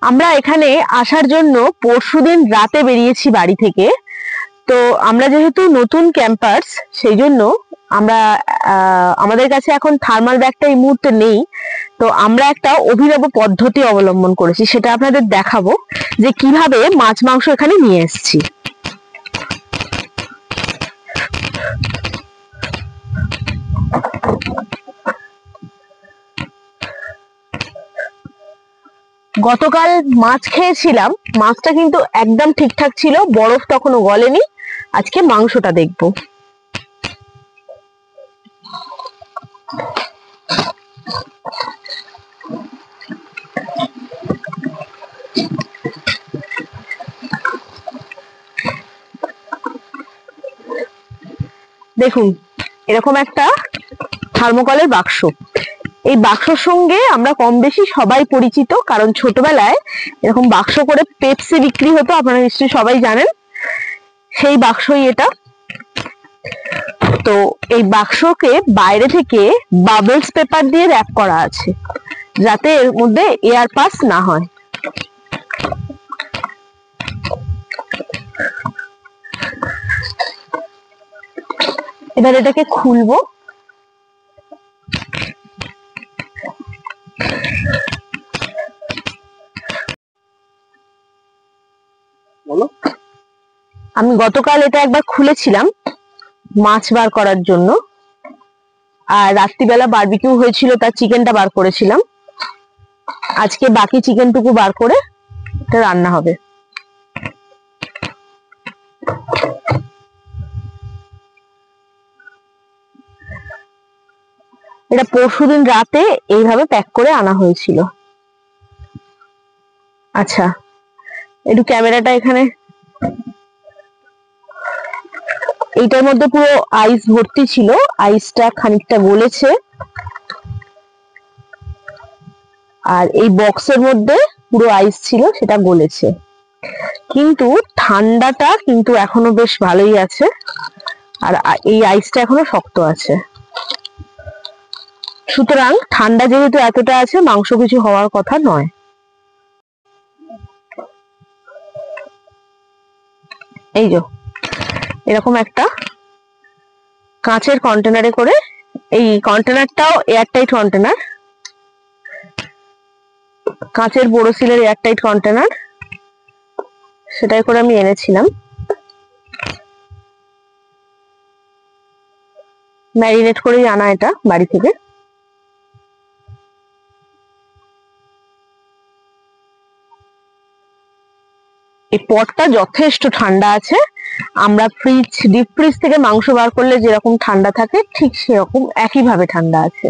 আমরা এখানে আসার জন্য পরশুদিন রাতে বেরিয়েছি বাড়ি থেকে। তো আমরা যেহেতু নতুন ক্যাম্পার্স, সেই জন্য আমরা আমাদের কাছে এখন থার্মাল ব্যাগটা এই মুহূর্তে নেই। তো আমরা একটা অভিনব পদ্ধতি অবলম্বন করেছি, সেটা আপনাদের দেখাবো যে কিভাবে মাছ মাংস এখানে নিয়ে এসেছি। গতকাল মাছ খেয়েছিলাম, মাছটা কিন্তু একদম ঠিকঠাক ছিল, বরফ তখনও গলেনি। আজকে মাংসটা দেখবো। দেখুন, এরকম একটা থার্মোকলের বাক্স। এই বাক্সর সঙ্গে আমরা কম বেশি সবাই পরিচিত, কারণ ছোটবেলায় এরকম বাক্স করে পেপসি বিক্রি হতো, আপনারা নিশ্চয়ই সবাই জানেন। সেই বাক্সই এটা। তো এই বাক্সকে বাইরে থেকে বাবলস পেপার দিয়ে র‍্যাপ করা আছে, যাতে এর মধ্যে এয়ার পাস না হয়। এবার এটাকে খুলবো। আমি গতকাল এটা একবার খুলেছিলাম মাছ বার করার জন্য, আর রাত্রিবেলা বারবিকিউ হয়েছিল, তার চিকেনটা বার করেছিলাম। আজকে বাকি চিকেনটুকু বার করে এটা রান্না হবে। এটা পরশুদিন রাতে এইভাবে প্যাক করে আনা হয়েছিল। আচ্ছা, একটু ক্যামেরাটা এখানে। এইটার মধ্যে পুরো আইস ভর্তি ছিল, আইসটা খানিকটা গলেছে। আর এই বক্সের মধ্যে পুরো আইস ছিল, সেটা গলেছে, কিন্তু ঠান্ডাটা কিন্তু এখনো বেশ ভালোই আছে, আর এই আইসটা এখনো শক্ত আছে। সুতরাং ঠান্ডা যেহেতু এতটা আছে, মাংস কিছু হওয়ার কথা নয়। এই যে এরকম একটা কাঁচের কন্টেনারে করে, এই কন্টেনারটাও এয়ারটাইট কন্টেনার, কাঁচের বোরোসিলের এয়ারটাইট কন্টেনার, সেটাই করে আমি এনেছিলাম। ম্যারিনেট করেই আনা এটা বাড়ি থেকে। এই পটটা যথেষ্ট ঠান্ডা আছে। আমরা ডিপ ফ্রিজ থেকে মাংস বার করলে যেরকম ঠান্ডা থাকে, ঠিক সেরকম একইভাবে ঠান্ডা আছে।